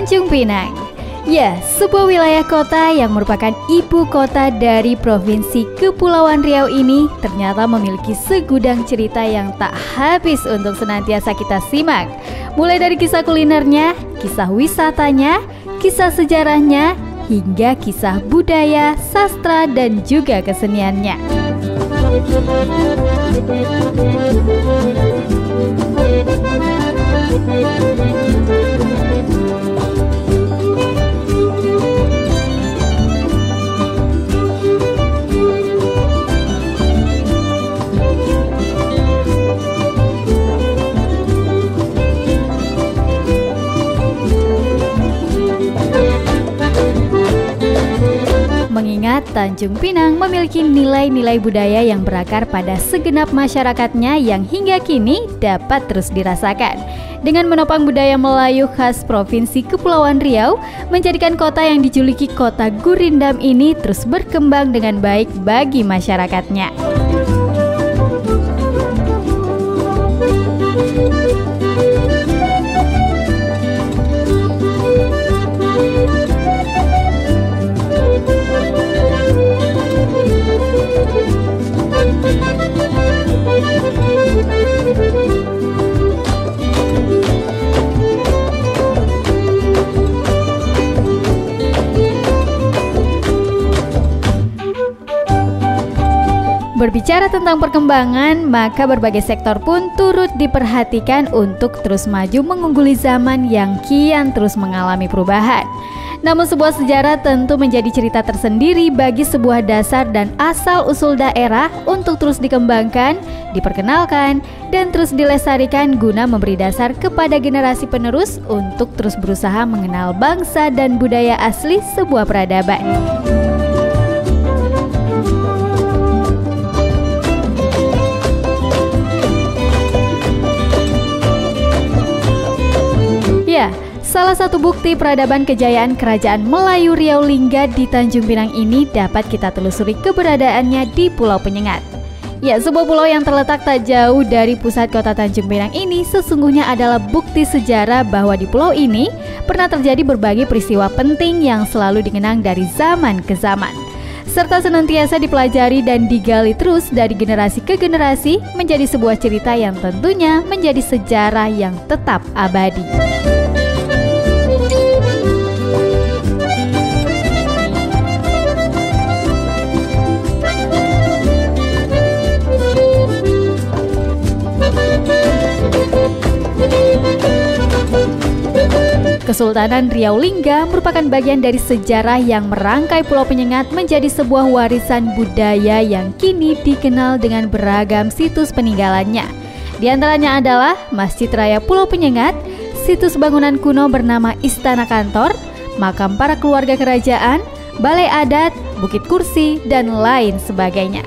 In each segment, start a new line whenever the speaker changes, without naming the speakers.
Tanjung Pinang. Ya, sebuah wilayah kota yang merupakan ibu kota dari Provinsi Kepulauan Riau ini ternyata memiliki segudang cerita yang tak habis untuk senantiasa kita simak. Mulai dari kisah kulinernya, kisah wisatanya, kisah sejarahnya, hingga kisah budaya, sastra, dan juga keseniannya. Mengingat Tanjung Pinang memiliki nilai-nilai budaya yang berakar pada segenap masyarakatnya yang hingga kini dapat terus dirasakan. Dengan menopang budaya Melayu khas Provinsi Kepulauan Riau, menjadikan kota yang dijuluki Kota Gurindam ini terus berkembang dengan baik bagi masyarakatnya. Berbicara tentang perkembangan, maka berbagai sektor pun turut diperhatikan untuk terus maju mengungguli zaman yang kian terus mengalami perubahan. Namun sebuah sejarah tentu menjadi cerita tersendiri bagi sebuah dasar dan asal-usul daerah untuk terus dikembangkan, diperkenalkan, dan terus dilestarikan guna memberi dasar kepada generasi penerus untuk terus berusaha mengenal bangsa dan budaya asli sebuah peradaban. Salah satu bukti peradaban kejayaan Kerajaan Melayu Riau Lingga di Tanjung Pinang ini dapat kita telusuri keberadaannya di Pulau Penyengat. Ya, sebuah pulau yang terletak tak jauh dari pusat kota Tanjung Pinang ini sesungguhnya adalah bukti sejarah bahwa di pulau ini pernah terjadi berbagai peristiwa penting yang selalu dikenang dari zaman ke zaman, serta senantiasa dipelajari dan digali terus dari generasi ke generasi menjadi sebuah cerita yang tentunya menjadi sejarah yang tetap abadi. Kesultanan Riau Lingga merupakan bagian dari sejarah yang merangkai Pulau Penyengat menjadi sebuah warisan budaya yang kini dikenal dengan beragam situs peninggalannya. Di antaranya adalah Masjid Raya Pulau Penyengat, situs bangunan kuno bernama Istana Kantor, makam para keluarga kerajaan, balai adat, Bukit Kursi, dan lain sebagainya.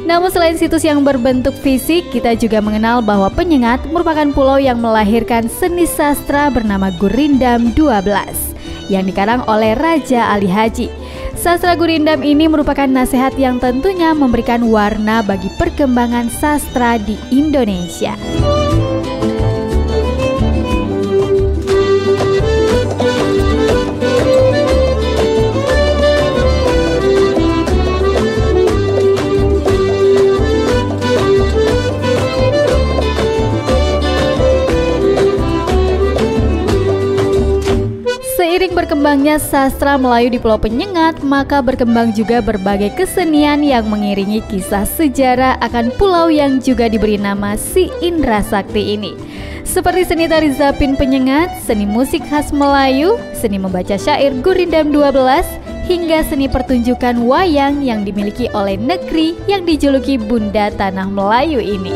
Namun selain situs yang berbentuk fisik, kita juga mengenal bahwa Penyengat merupakan pulau yang melahirkan seni sastra bernama Gurindam 12 yang dikarang oleh Raja Ali Haji. Sastra Gurindam ini merupakan nasihat yang tentunya memberikan warna bagi perkembangan sastra di Indonesia. Seiring berkembangnya sastra Melayu di Pulau Penyengat, maka berkembang juga berbagai kesenian yang mengiringi kisah sejarah akan pulau yang juga diberi nama Si Indra Sakti ini. Seperti seni tari Zapin Penyengat, seni musik khas Melayu, seni membaca syair Gurindam 12, hingga seni pertunjukan wayang yang dimiliki oleh negeri yang dijuluki Bunda Tanah Melayu ini.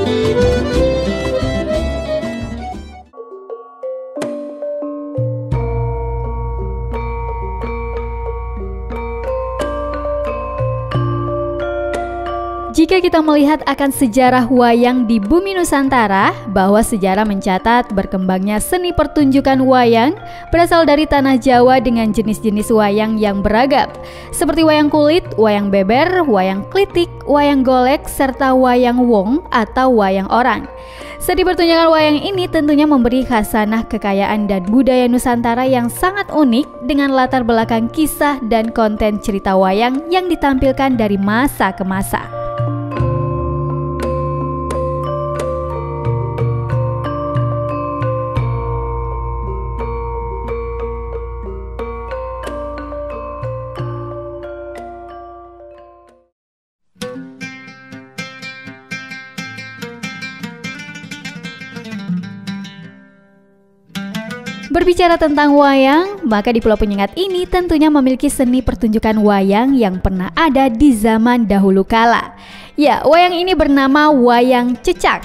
Jika kita melihat akan sejarah wayang di bumi Nusantara, bahwa sejarah mencatat berkembangnya seni pertunjukan wayang berasal dari tanah Jawa dengan jenis-jenis wayang yang beragam, seperti wayang kulit, wayang beber, wayang klitik, wayang golek, serta wayang wong atau wayang orang. Seni pertunjukan wayang ini tentunya memberi khasanah kekayaan dan budaya Nusantara yang sangat unik dengan latar belakang kisah dan konten cerita wayang yang ditampilkan dari masa ke masa. Berbicara tentang wayang, maka di Pulau Penyengat ini tentunya memiliki seni pertunjukan wayang yang pernah ada di zaman dahulu kala. Ya, wayang ini bernama wayang cecak.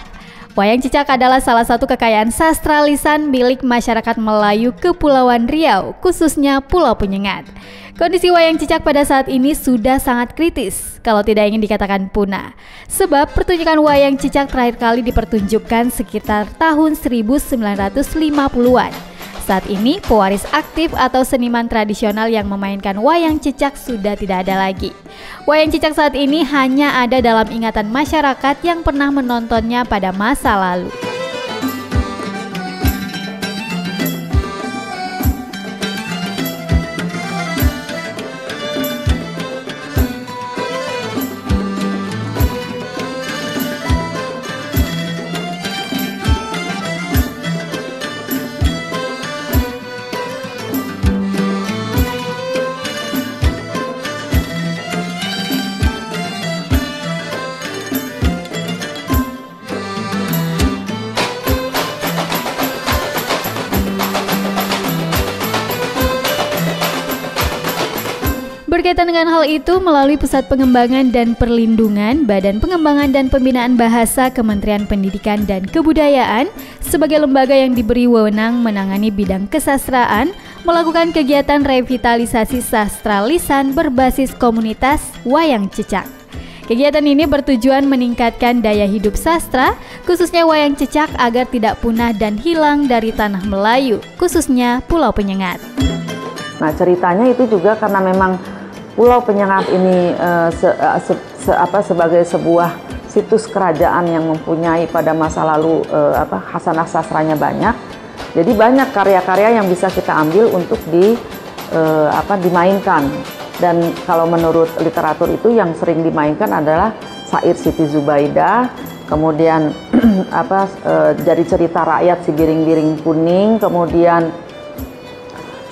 Wayang cecak adalah salah satu kekayaan sastra lisan milik masyarakat Melayu Kepulauan Riau, khususnya Pulau Penyengat. Kondisi wayang cecak pada saat ini sudah sangat kritis, kalau tidak ingin dikatakan punah. Sebab pertunjukan wayang cecak terakhir kali dipertunjukkan sekitar tahun 1950-an. Saat ini, pewaris aktif atau seniman tradisional yang memainkan wayang cecak sudah tidak ada lagi. Wayang cecak saat ini hanya ada dalam ingatan masyarakat yang pernah menontonnya pada masa lalu. Berkaitan dengan hal itu, melalui Pusat Pengembangan dan Perlindungan Badan Pengembangan dan Pembinaan Bahasa Kementerian Pendidikan dan Kebudayaan sebagai lembaga yang diberi wewenang menangani bidang kesastraan, melakukan kegiatan revitalisasi sastra lisan berbasis komunitas wayang cecak. Kegiatan ini bertujuan meningkatkan daya hidup sastra, khususnya wayang cecak agar tidak punah dan hilang dari tanah Melayu, khususnya Pulau Penyengat.
Nah, ceritanya itu juga karena memang Pulau Penyengat ini sebagai sebuah situs kerajaan yang mempunyai pada masa lalu khasanah sastranya banyak. Jadi banyak karya-karya yang bisa kita ambil untuk dimainkan. Dan kalau menurut literatur itu yang sering dimainkan adalah Syair Siti Zubaidah, kemudian jadi cerita rakyat Si Biring-Biring Kuning, kemudian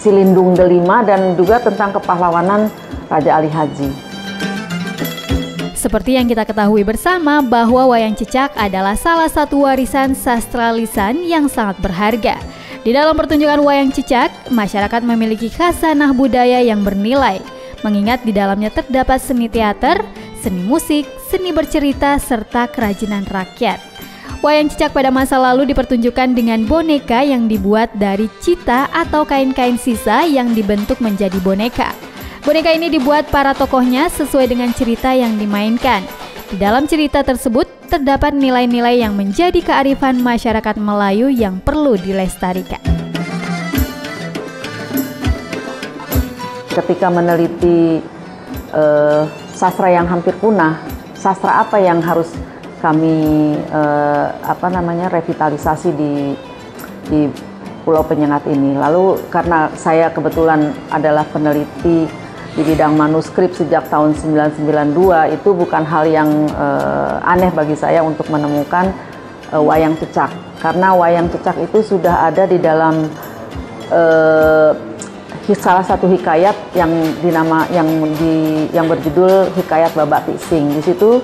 Si Lindung Delima, dan juga tentang kepahlawanan Raja Ali Haji.
Seperti yang kita ketahui bersama bahwa wayang cecak adalah salah satu warisan sastra lisan yang sangat berharga. Di dalam pertunjukan wayang cecak, masyarakat memiliki khasanah budaya yang bernilai, mengingat di dalamnya terdapat seni teater, seni musik, seni bercerita, serta kerajinan rakyat. Wayang cecak pada masa lalu dipertunjukkan dengan boneka yang dibuat dari cita atau kain-kain sisa yang dibentuk menjadi boneka. Boneka ini dibuat para tokohnya sesuai dengan cerita yang dimainkan. Di dalam cerita tersebut terdapat nilai-nilai yang menjadi kearifan masyarakat Melayu yang perlu dilestarikan.
Ketika meneliti sastra yang hampir punah, sastra apa yang harus kami revitalisasi di Pulau Penyengat ini. Lalu karena saya kebetulan adalah peneliti di bidang manuskrip sejak tahun 1992, itu bukan hal yang aneh bagi saya untuk menemukan wayang cecak, karena wayang cecak itu sudah ada di dalam salah satu hikayat yang berjudul Hikayat Babak Pising. Di situ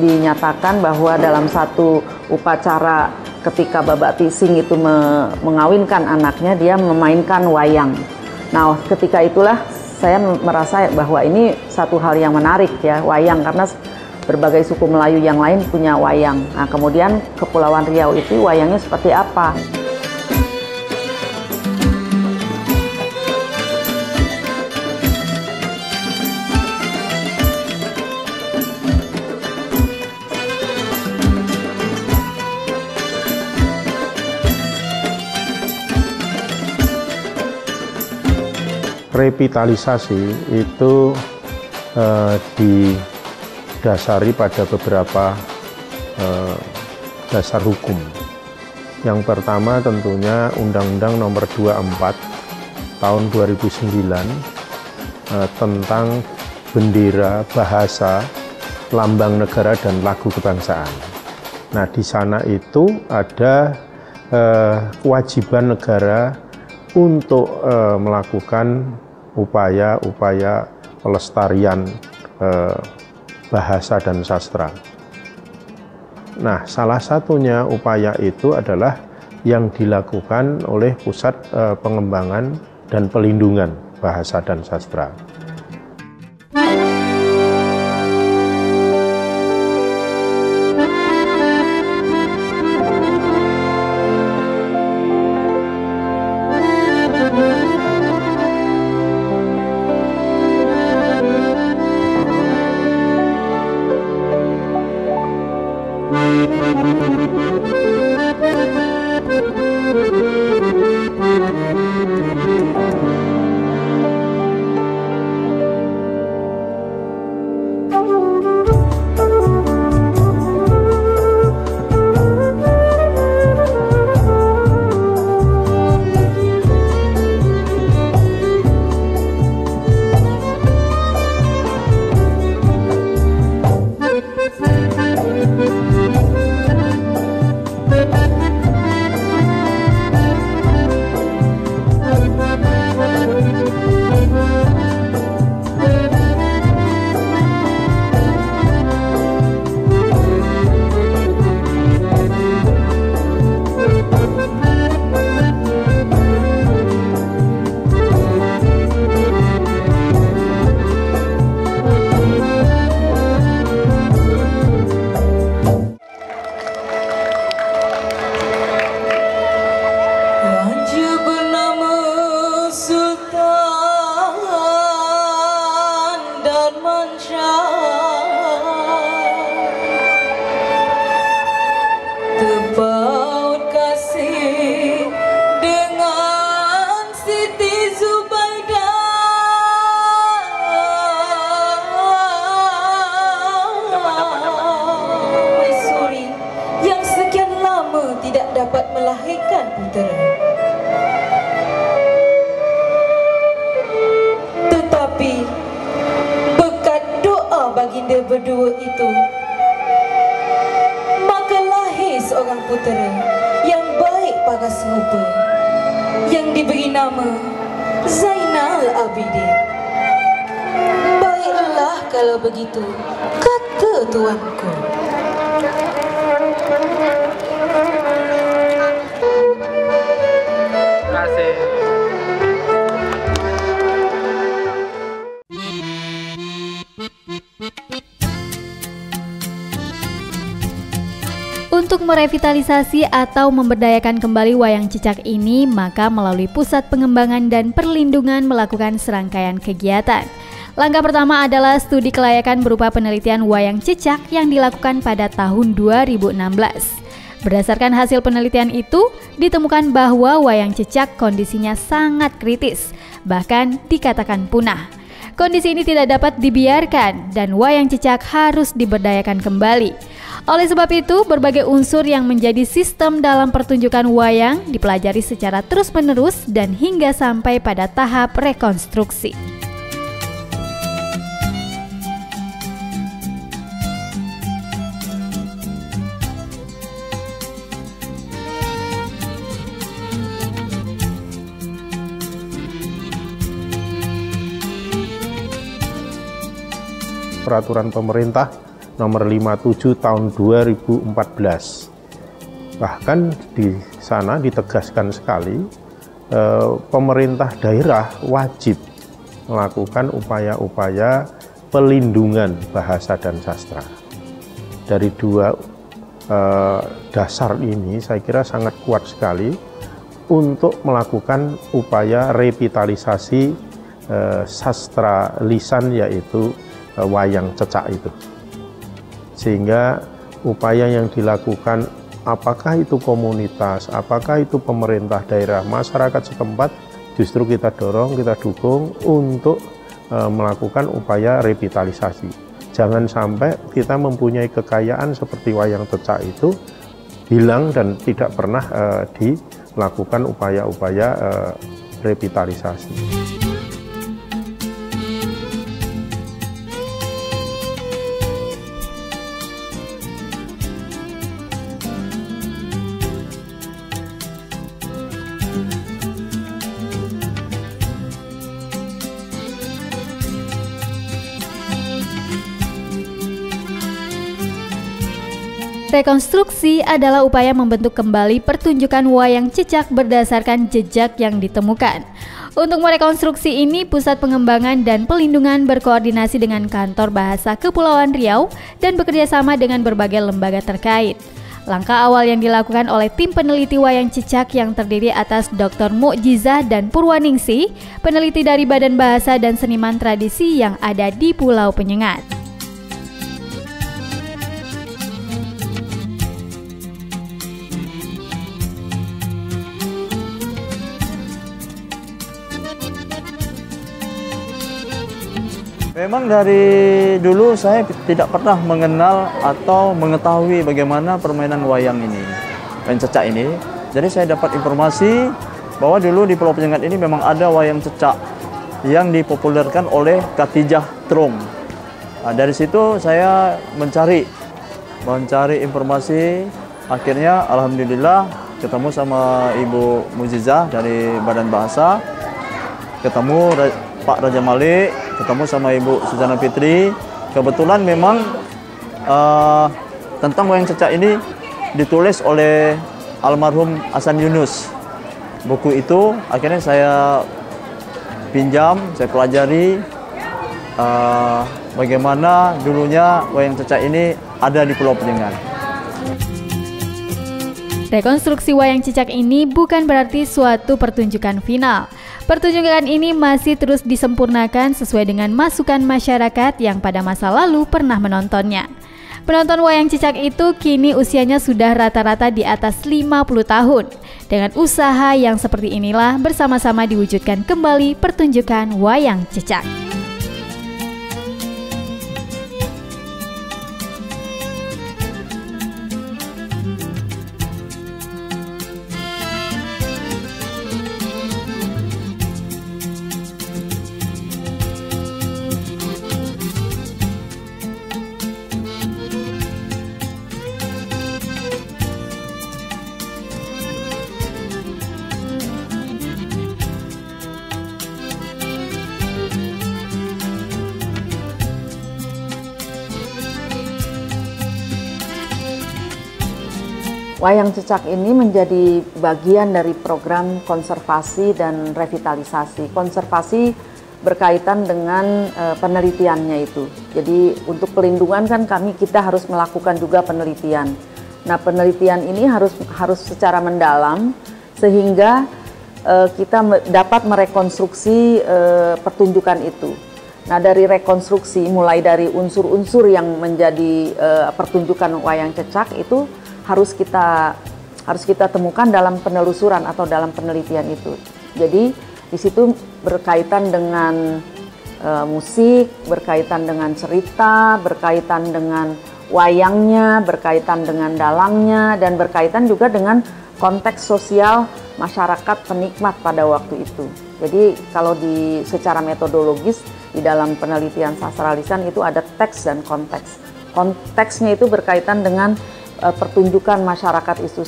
dinyatakan bahwa dalam satu upacara ketika Babak Pising itu mengawinkan anaknya, dia memainkan wayang. Nah, ketika itulah saya merasa bahwa ini satu hal yang menarik ya, wayang, karena berbagai suku Melayu yang lain punya wayang. Nah, kemudian Kepulauan Riau itu wayangnya seperti apa?
revitalisasi itu didasari pada beberapa dasar hukum. Yang pertama tentunya Undang-Undang Nomor 24 tahun 2009 tentang bendera, bahasa, lambang negara dan lagu kebangsaan. Nah, di sana itu ada kewajiban negara untuk melakukan upaya-upaya pelestarian bahasa dan sastra. Nah, salah satunya upaya itu adalah yang dilakukan oleh Pusat Pengembangan dan Pelindungan Bahasa dan Sastra.
baginda berdua itu, maka lahir seorang putera yang baik paras rupa, yang diberi nama Zainal Abidin. Baiklah kalau begitu, kata tuanku.
Terima kasih.
Untuk merevitalisasi atau memberdayakan kembali wayang cicak ini, maka melalui Pusat Pengembangan dan Perlindungan melakukan serangkaian kegiatan. Langkah pertama adalah studi kelayakan berupa penelitian wayang cicak yang dilakukan pada tahun 2016. Berdasarkan hasil penelitian itu, ditemukan bahwa wayang cicak kondisinya sangat kritis, bahkan dikatakan punah. Kondisi ini tidak dapat dibiarkan dan wayang cicak harus diberdayakan kembali. Oleh sebab itu, berbagai unsur yang menjadi sistem dalam pertunjukan wayang dipelajari secara terus-menerus dan hingga sampai pada tahap rekonstruksi.
Peraturan pemerintah nomor 57 tahun 2014. Bahkan di sana ditegaskan sekali pemerintah daerah wajib melakukan upaya-upaya pelindungan bahasa dan sastra. Dari dua dasar ini saya kira sangat kuat sekali untuk melakukan upaya revitalisasi sastra lisan, yaitu wayang cecak itu. Sehingga upaya yang dilakukan, apakah itu komunitas, apakah itu pemerintah daerah, masyarakat setempat, justru kita dorong, kita dukung untuk melakukan upaya revitalisasi. Jangan sampai kita mempunyai kekayaan seperti wayang cecak itu hilang dan tidak pernah dilakukan upaya-upaya revitalisasi.
Rekonstruksi adalah upaya membentuk kembali pertunjukan wayang cicak berdasarkan jejak yang ditemukan. Untuk merekonstruksi ini, Pusat Pengembangan dan Pelindungan berkoordinasi dengan Kantor Bahasa Kepulauan Riau dan bekerjasama dengan berbagai lembaga terkait. Langkah awal yang dilakukan oleh tim peneliti wayang cicak yang terdiri atas Dr. Mukjizah dan Purwaningsih, peneliti dari Badan Bahasa dan Seniman Tradisi yang ada di Pulau Penyengat.
Memang dari dulu saya tidak pernah mengenal atau mengetahui bagaimana permainan wayang ini, wayang cecak ini. Jadi saya dapat informasi bahwa dulu di Pulau Penyengat ini memang ada wayang cecak yang dipopulerkan oleh Katijah Trung. Nah, dari situ saya mencari informasi. Akhirnya alhamdulillah ketemu sama Ibu Mukjizah dari Badan Bahasa, ketemu Pak Raja Malik, ketemu sama Ibu Suzana Fitri. Kebetulan memang tentang wayang cecak ini ditulis oleh almarhum Hasan Yunus. Buku itu akhirnya saya pinjam, saya pelajari bagaimana dulunya wayang cecak ini ada di Pulau Penyengat.
Rekonstruksi wayang cicak ini bukan berarti suatu pertunjukan final. Pertunjukan ini masih terus disempurnakan sesuai dengan masukan masyarakat yang pada masa lalu pernah menontonnya. Penonton wayang cicak itu kini usianya sudah rata-rata di atas 50 tahun. Dengan usaha yang seperti inilah bersama-sama diwujudkan kembali pertunjukan wayang cicak.
Wayang cecak ini menjadi bagian dari program konservasi dan revitalisasi. Konservasi berkaitan dengan penelitiannya itu. Jadi untuk pelindungan kan kita harus melakukan juga penelitian. Nah, penelitian ini harus secara mendalam sehingga kita dapat merekonstruksi pertunjukan itu. Nah, dari rekonstruksi mulai dari unsur-unsur yang menjadi pertunjukan wayang cecak itu harus kita temukan dalam penelusuran atau dalam penelitian itu. Jadi di situ berkaitan dengan musik, berkaitan dengan cerita, berkaitan dengan wayangnya, berkaitan dengan dalangnya, dan berkaitan juga dengan konteks sosial masyarakat penikmat pada waktu itu. Jadi kalau secara metodologis di dalam penelitian sastra lisan itu ada teks dan konteks. Konteksnya itu berkaitan dengan pertunjukan masyarakat itu,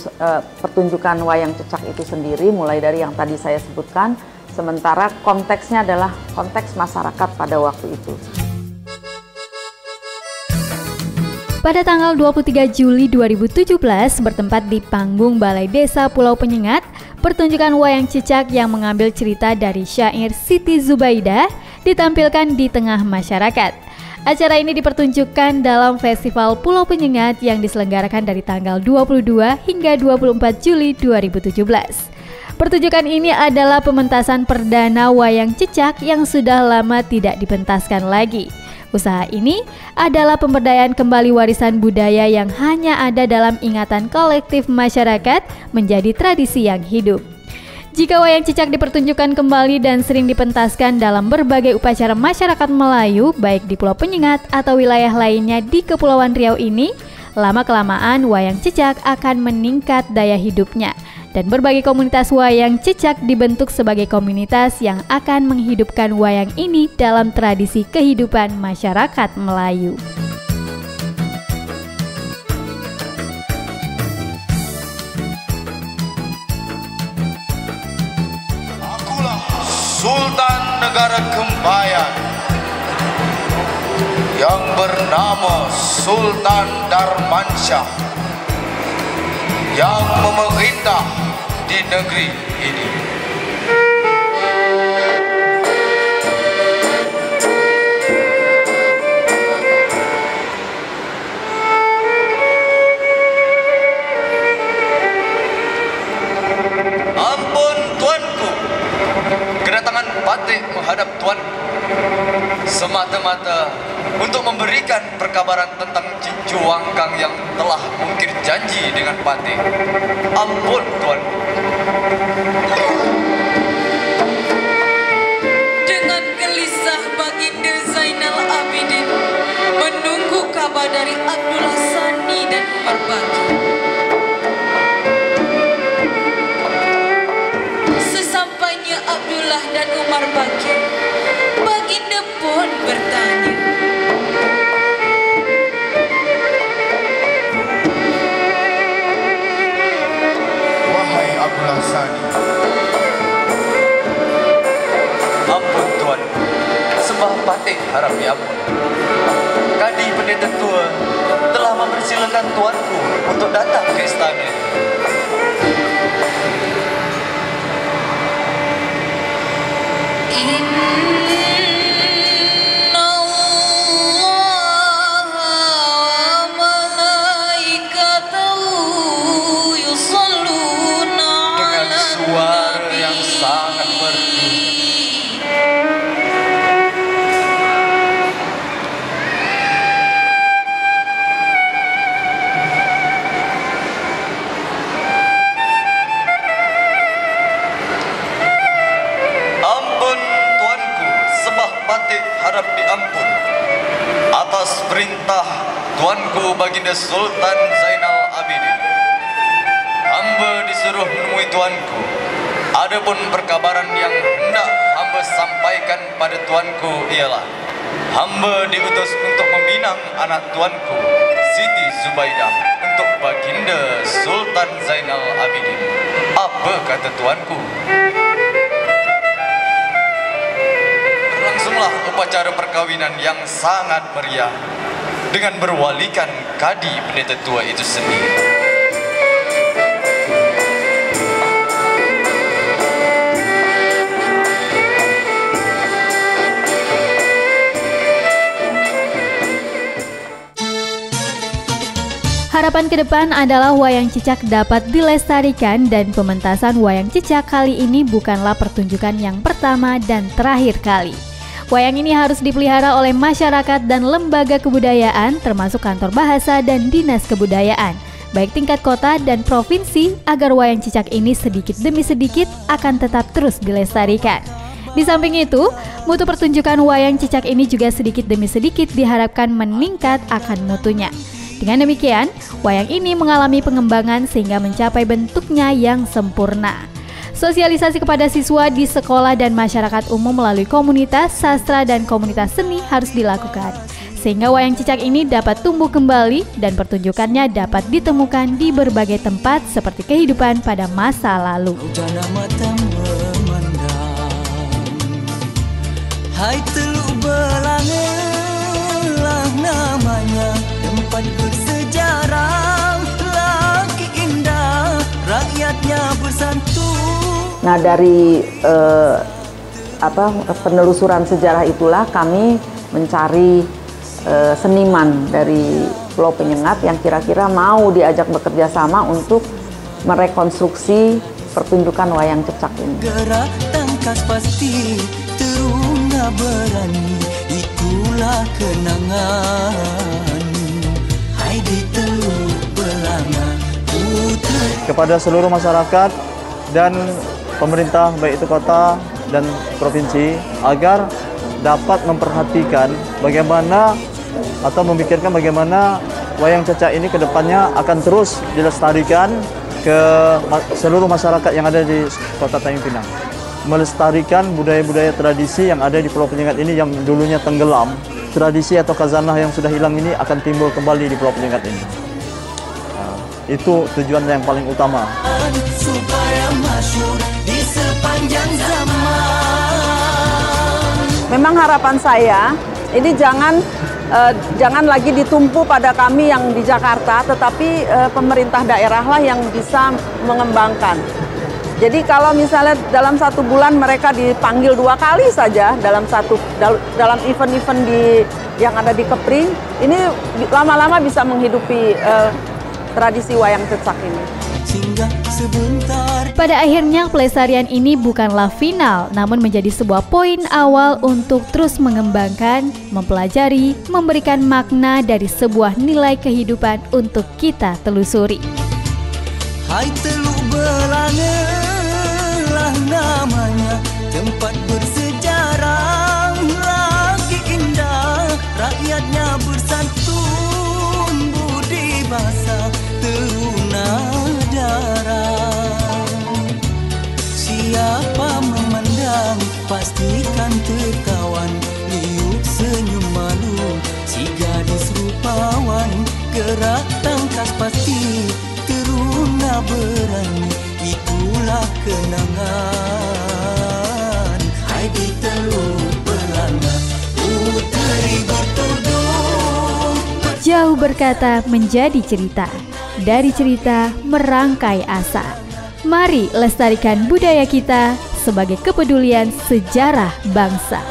pertunjukan wayang cecak itu sendiri, mulai dari yang tadi saya sebutkan, sementara konteksnya adalah konteks masyarakat pada waktu itu.
Pada tanggal 23 Juli 2017, bertempat di panggung Balai Desa Pulau Penyengat, pertunjukan wayang cicak yang mengambil cerita dari syair Siti Zubaidah ditampilkan di tengah masyarakat. Acara ini dipertunjukkan dalam Festival Pulau Penyengat yang diselenggarakan dari tanggal 22 hingga 24 Juli 2017. Pertunjukan ini adalah pementasan perdana wayang cicak yang sudah lama tidak dipentaskan lagi. Usaha ini adalah pemberdayaan kembali warisan budaya yang hanya ada dalam ingatan kolektif masyarakat menjadi tradisi yang hidup. Jika wayang cicak dipertunjukkan kembali dan sering dipentaskan dalam berbagai upacara masyarakat Melayu, baik di Pulau Penyengat atau wilayah lainnya di Kepulauan Riau ini, lama-kelamaan wayang cicak akan meningkat daya hidupnya. Dan berbagai komunitas wayang cicak dibentuk sebagai komunitas yang akan menghidupkan wayang ini dalam tradisi kehidupan masyarakat Melayu.
Sultan Negara Kembayan yang bernama Sultan Darmansyah yang memerintah di negeri ini. Ampun tuanku, kedatangan Patih menghadap tuanku semata-mata untuk memberikan perkabaran tentang Cincu Wangkang yang telah mungkir janji dengan Patih. Ampun tuanku.
Dengan gelisah Baginda Zainal Abidin menunggu kabar dari Abdullah Sani dan Umar Baki. Sesampainya Abdullah dan Umar Baki, Baginda pun bertanya,
Wahai Abdullah Sani.
Ampun tuan, sembah Patih harap diampun. Kadi pendeta tua telah mempersilakan tuanku untuk datang ke istana.
Dengan suara yang sangat merdu,
Ampun tuanku, sembah Patih harap diampun. Atas perintah tuanku Baginda Sultan Zainal Abidin, hamba disuruh menemui tuanku. Adapun perkabaran yang hendak hamba sampaikan pada tuanku ialah hamba diutus untuk meminang anak tuanku Siti Zubaidah untuk Baginda Sultan Zainal Abidin. Apa kata tuanku? Berlangsunglah upacara perkawinan yang sangat meriah dengan berwalikan kadi pendeta tua itu sendiri.
Harapan ke depan adalah wayang cicak dapat dilestarikan dan pementasan wayang cicak kali ini bukanlah pertunjukan yang pertama dan terakhir kali. Wayang ini harus dipelihara oleh masyarakat dan lembaga kebudayaan termasuk kantor bahasa dan dinas kebudayaan, baik tingkat kota dan provinsi agar wayang cicak ini sedikit demi sedikit akan tetap terus dilestarikan. Di samping itu, mutu pertunjukan wayang cicak ini juga sedikit demi sedikit diharapkan meningkat akan mutunya. Dengan demikian, wayang ini mengalami pengembangan sehingga mencapai bentuknya yang sempurna. Sosialisasi kepada siswa di sekolah dan masyarakat umum melalui komunitas sastra dan komunitas seni harus dilakukan, sehingga wayang cicak ini dapat tumbuh kembali dan pertunjukannya dapat ditemukan di berbagai tempat seperti kehidupan pada masa lalu.
Hai Teluk Belangelah namanya, tempat bersejarah, lagi indah, rakyatnya bersantun.
Nah, dari penelusuran sejarah itulah kami mencari seniman dari Pulau Penyengat yang kira-kira mau diajak bekerja sama untuk merekonstruksi pertunjukan wayang cicak ini.
Gerak tangkas pasti, teruna berani, itulah kenangan. Hai di Teluk Belanga,
Kepada seluruh masyarakat dan pemerintah baik itu kota dan provinsi agar dapat memperhatikan bagaimana atau memikirkan bagaimana wayang cacak ini ke depannya akan terus dilestarikan ke seluruh masyarakat yang ada di Kota Tanjung Pinang. Melestarikan budaya-budaya tradisi yang ada di Pulau Penyengat ini yang dulunya tenggelam. Tradisi atau khazanah yang sudah hilang ini akan timbul kembali di Pulau Penyengat ini. Itu tujuan yang paling utama.
Supaya masyhur di sepanjang zaman.
Memang harapan saya ini jangan lagi ditumpu pada kami yang di Jakarta, tetapi pemerintah daerahlah yang bisa mengembangkan. Jadi kalau misalnya dalam 1 bulan mereka dipanggil 2 kali saja dalam event-event yang ada di Kepri, ini lama-lama bisa menghidupi tradisi wayang cecak ini.
Pada akhirnya pelestarian ini bukanlah final, namun menjadi sebuah poin awal untuk terus mengembangkan, mempelajari, memberikan makna dari sebuah nilai kehidupan untuk kita telusuri.
Hai Teluk Belanga lah namanya, tempat bersejarah lagi indah, rakyatnya bersantun budi bahasa teruna darah. Siapa memandang pastikan tertawan, liuk senyum malu si gadis rupawan, gerak tangkas pasti teruna berani, itulah kenangan. Hai di Teluk Belanga, puteri bertudung.
Jauh berkata menjadi cerita, dari cerita merangkai asa. Mari lestarikan budaya kita sebagai kepedulian sejarah bangsa.